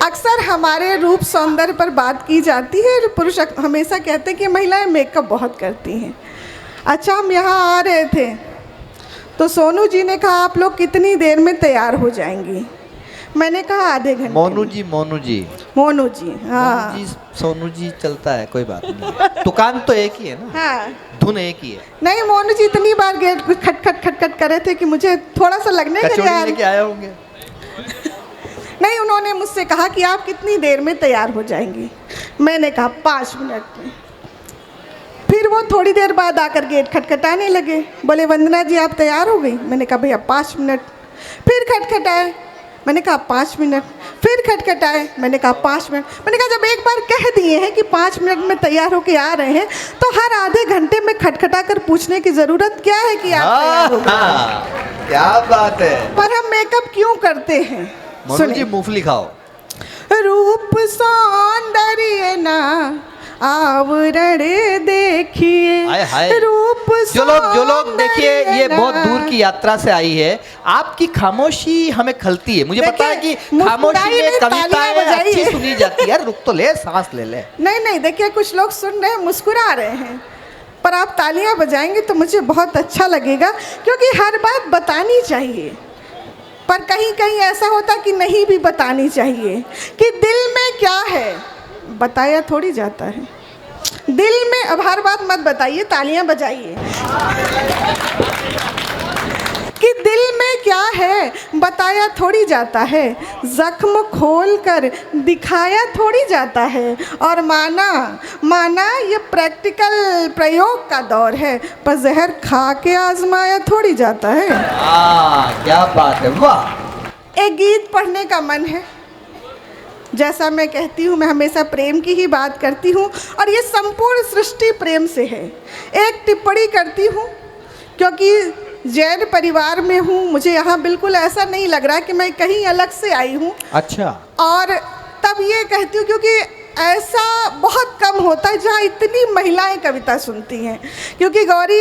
अक्सर हमारे रूप सौंदर्य पर बात की जाती है। पुरुष हमेशा कहते हैं कि महिलाएं मेकअप बहुत करती हैं। अच्छा, हम यहाँ आ रहे थे तो सोनू जी ने कहा आप लोग कितनी देर में तैयार हो जाएंगी। मैंने कहा आधे घंटे। मोनू जी हाँ मोनू जी सोनू जी चलता है, कोई बात नहीं। दुकान तो एक ही है ना। हाँ, धुन एक ही है। नहीं, मोनू जी इतनी बार गेट खटखट खटखट कर रहे थे कि मुझे थोड़ा सा लगने लगा यार। लेके आए होंगे। नहीं, उन्होंने मुझसे कहा कि आप कितनी देर में तैयार हो जाएंगी। मैंने कहा 5 मिनट में। फिर वो थोड़ी देर बाद आकर गेट खटखटाने लगे, बोले वंदना जी आप तैयार हो गई। मैंने कहा भैया 5 मिनट। फिर खटखटाए, मैंने कहा 5 मिनट। फिर खटखटाए, मैंने कहा 5 मिनट। मैंने कहा जब एक बार कह दिए हैं कि 5 मिनट में तैयार होके आ रहे हैं तो हर आधे घंटे में खटखटा कर पूछने की ज़रूरत क्या है कि आप तैयार हो गए। क्या बात है। पर हम मेकअप क्यों करते हैं? मोनू जी मूंगफली खाओ। रूप सौंदर्य ना आवरण देखिए, रूप जो लोग देखिए ये बहुत दूर की यात्रा से आई है, आपकी खामोशी हमें खलती है। मुझे पता है कि खामोशी में कविताएं अच्छी सुनी जाती है। यार रुक तो ले, सांस ले ले। नहीं, देखिए कुछ लोग सुन रहे हैं, मुस्कुरा रहे हैं, पर आप तालियां बजाएंगे तो मुझे बहुत अच्छा लगेगा, क्योंकि हर बात बतानी चाहिए। पर कहीं कहीं ऐसा होता कि नहीं भी बतानी चाहिए कि दिल में क्या है, बताया थोड़ी जाता है। दिल में अब हर बात मत बताइए, तालियां बजाइए। कि दिल में क्या है बताया थोड़ी जाता है, जख्म खोल कर दिखाया थोड़ी जाता है। और माना ये प्रैक्टिकल प्रयोग का दौर है, पर जहर खा के आजमाया थोड़ी जाता है। क्या बात है, वाह। एक गीत पढ़ने का मन है। जैसा मैं कहती हूँ, मैं हमेशा प्रेम की ही बात करती हूँ और ये संपूर्ण सृष्टि प्रेम से है। एक टिप्पणी करती हूँ क्योंकि जैन परिवार में हूँ, मुझे यहाँ बिल्कुल ऐसा नहीं लग रहा कि मैं कहीं अलग से आई हूँ। अच्छा। और तब ये कहती हूँ क्योंकि ऐसा बहुत कम होता है जहाँ इतनी महिलाएं कविता सुनती हैं। क्योंकि गौरी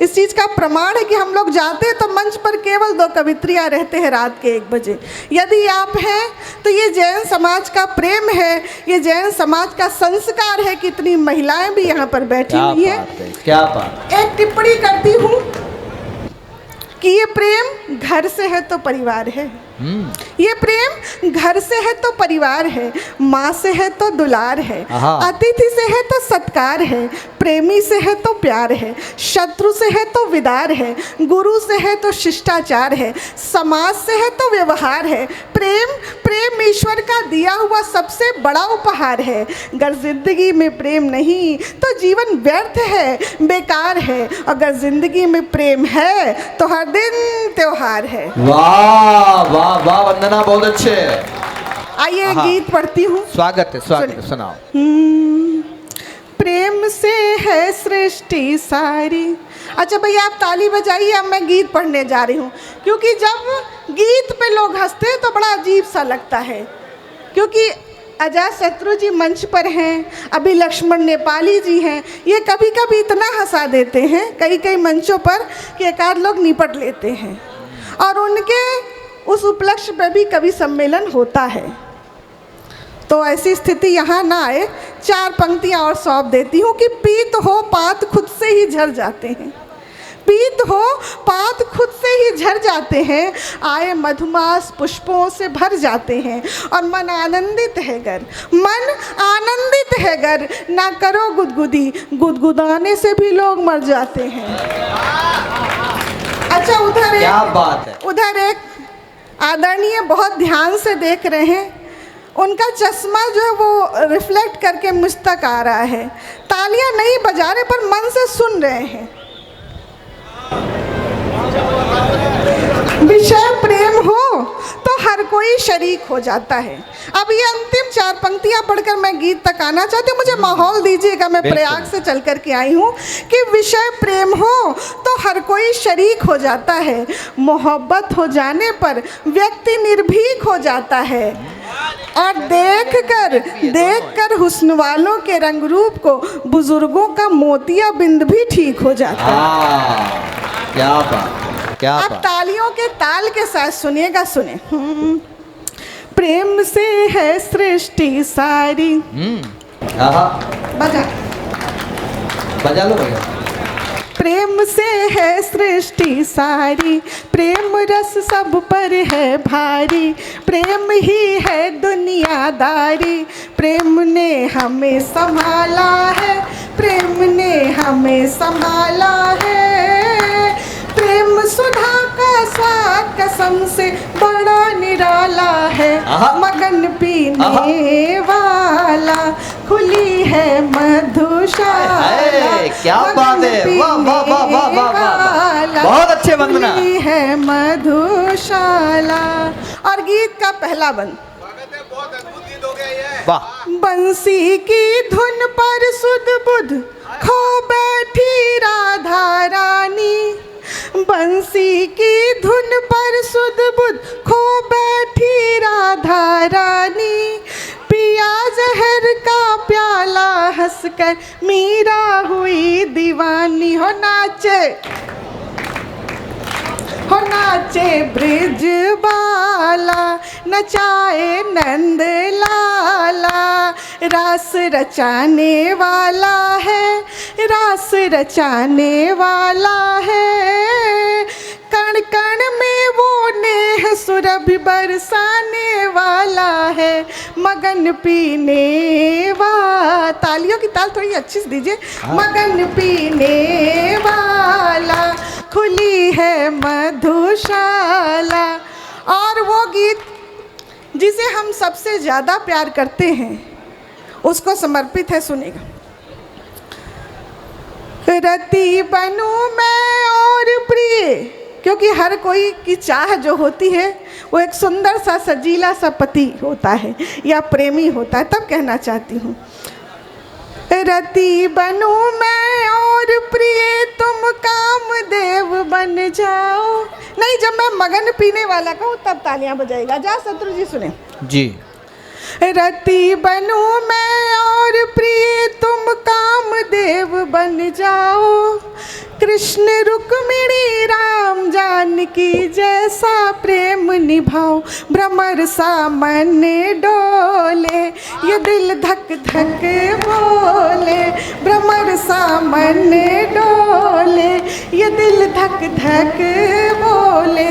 इस चीज़ का प्रमाण है कि हम लोग जाते हैं तो मंच पर केवल 2 कवित्रियाँ रहते हैं रात के 1 बजे। यदि आप हैं तो ये जैन समाज का प्रेम है, ये जैन समाज का संस्कार है कि इतनी महिलाएं भी यहाँ पर बैठी हुई हैं। क्या बात। एक टिप्पणी करती हूँ कि ये प्रेम घर से है तो परिवार है। ये प्रेम घर से है तो परिवार है, माँ से है तो दुलार है, अतिथि से है तो सत्कार है, प्रेमी से है तो प्यार है, शत्रु से है तो विदार है, गुरु से है तो शिष्टाचार है, समाज से है तो व्यवहार है। प्रेम ईश्वर का दिया हुआ सबसे बड़ा उपहार है। अगर जिंदगी में प्रेम नहीं तो जीवन व्यर्थ है, बेकार है। अगर जिंदगी में प्रेम है तो हर दिन त्योहार है। वाह वाह वाह वंदना, बहुत अच्छे। आइए गीत पढ़ती हूँ। स्वागत है, सुनाओ। प्रेम से है सृष्टि सारी। अच्छा भैया आप ताली बजाइए, अब मैं गीत पढ़ने जा रही हूँ। क्योंकि जब गीत पे लोग हंसते हैं तो बड़ा अजीब सा लगता है। क्योंकि अजातशत्रु जी मंच पर हैं, अभी लक्ष्मण नेपाली जी हैं, ये कभी कभी इतना हंसा देते हैं कई मंचों पर कि एक आध लोग निपट लेते हैं। और उनके उस उपलक्ष्य पर भी कवि सम्मेलन होता है। तो ऐसी स्थिति यहाँ ना आए। 4 पंक्तियाँ और सौंप देती हूँ कि पीत हो पात खुद से ही झर जाते हैं, पीत हो पात खुद से ही झर जाते हैं, आए मधुमास पुष्पों से भर जाते हैं। और मन आनंदित है गर, मन आनंदित है गर, ना करो गुदगुदी, गुदगुदाने से भी लोग मर जाते हैं। अच्छा उधर एक आदरणीय बहुत ध्यान से देख रहे हैं, उनका चश्मा जो है वो रिफ्लेक्ट करके मुझ तक आ रहा है। तालियां नहीं बजा रहे पर मन से सुन रहे हैं। विषय प्रेम हो तो हर कोई शरीक हो जाता है। अब ये अंतिम 4 पंक्तियां पढ़कर मैं गीत तक आना चाहती हूँ। मुझे माहौल दीजिएगा, मैं प्रयाग से चल कर के आई हूँ। कि विषय प्रेम हो तो हर कोई शरीक हो जाता है, मोहब्बत हो जाने पर व्यक्ति निर्भीक हो जाता है। और देख कर हुस्न वालों के रंग रूप को बुजुर्गों का मोतिया बिंद भी ठीक हो जाता है। क्या बात, क्या अब तालियों के ताल के साथ सुनिएगा, सुने। प्रेम से है सृष्टि सारी। आहा, बजा। बजा लो भैया। प्रेम से है सृष्टि सारी, प्रेम रस सब पर है भारी, प्रेम ही है दुनियादारी, प्रेम ने हमें संभाला है, प्रेम ने हमें संभाला है। प्रेम सुधा का स्वाद कसम से बड़ा निराला है, मगन पीने वाला खुली है मधुशाला। क्या बात है, वाह वाह वाह वाह वाह वाह, बहुत अच्छे वंदना। खुली है मधुशाला। और गीत का पहला बंद। बहुत अद्भुत गीत हो गया ये। वाह। बंसी की धुन पर सुध बुध खो बैठी राधा रानी, बंसी की धुन पर सुध बुध खो बैठी राधा रानी, पिया जहर का प्याला हंसकर मीरा हुई दीवानी। हो नाचे ब्रिज बाला, नचाए नंद लाला, रास रचाने वाला है, रास रचाने वाला है, कण कण में वो नेह सुरभि बरसाने वाला है, मगन पीने वाला। तालियों की ताल थोड़ी अच्छी से दीजिए। मगन पीने वाला खुली है मधुशाला। और वो गीत जिसे हम सबसे ज़्यादा प्यार करते हैं उसको समर्पित है, सुनेगा। रति बनूं मैं और प्रिय, क्योंकि हर कोई की चाह जो होती है वो एक सुंदर सा सजीला सा पति होता है या प्रेमी होता है, तब कहना चाहती हूँ। रति बनूं मैं और प्रिय तुम कामदेव बन जाओ। नहीं, जब मैं मगन पीने वाला कहूँ तब तालियां बजाएगा। जा शत्रु जी सुने जी। रति बनूं मैं और प्रिय तुम कामदेव बन जाओ, कृष्ण रुक्मिणी राम जानकी जैसा प्रेम निभाओ, भ्रमर सा मन डोले ये दिल धक धक बोले, भ्रमर सा मन डोले ये दिल धक धक बोले,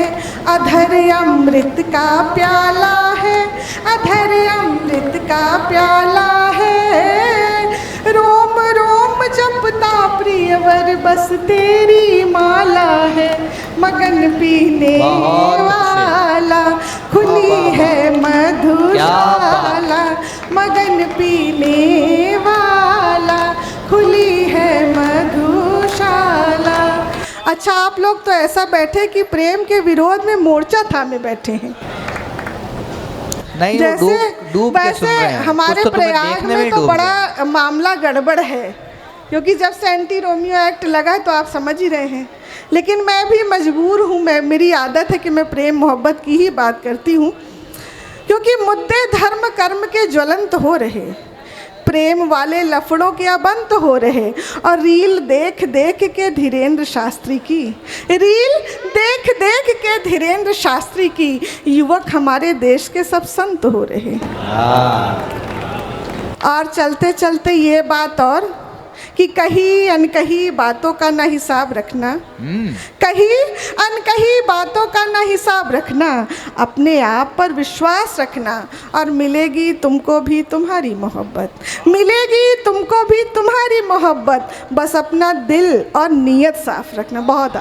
अधर अमृत का प्याला है, अधर अमृत का प्याला है, रोम रोम जपता प्रियवर बस तेरी माला है, मगन पीने वाला खुली है मधुशाला, मगन पीने वाला खुली है मधुशाला। अच्छा, आप लोग तो ऐसा बैठे कि प्रेम के विरोध में मोर्चा थामे बैठे हैं। नहीं, जैसे डूब के सुन रहे हैं। हमारे तो प्रयाग में तो बड़ा मामला गड़बड़ है, क्योंकि जब से एंटी रोमियो एक्ट लगा है तो आप समझ ही रहे हैं। लेकिन मैं भी मजबूर हूँ, मेरी आदत है कि मैं प्रेम मोहब्बत की ही बात करती हूँ, क्योंकि मुद्दे धर्म कर्म के ज्वलंत हो रहे, प्रेम वाले लफड़ों के अबंत हो रहे। और रील देख देख के धीरेन्द्र शास्त्री की, रील देख देख के धीरेन्द्र शास्त्री की युवक हमारे देश के सब संत हो रहे। और चलते चलते ये बात और कि कही अनकही बातों का ना हिसाब रखना, कही अनकही बातों का ना हिसाब रखना, अपने आप पर विश्वास रखना और मिलेगी तुमको भी तुम्हारी मोहब्बत, मिलेगी तुमको भी तुम्हारी मोहब्बत, बस अपना दिल और नीयत साफ रखना। बहुत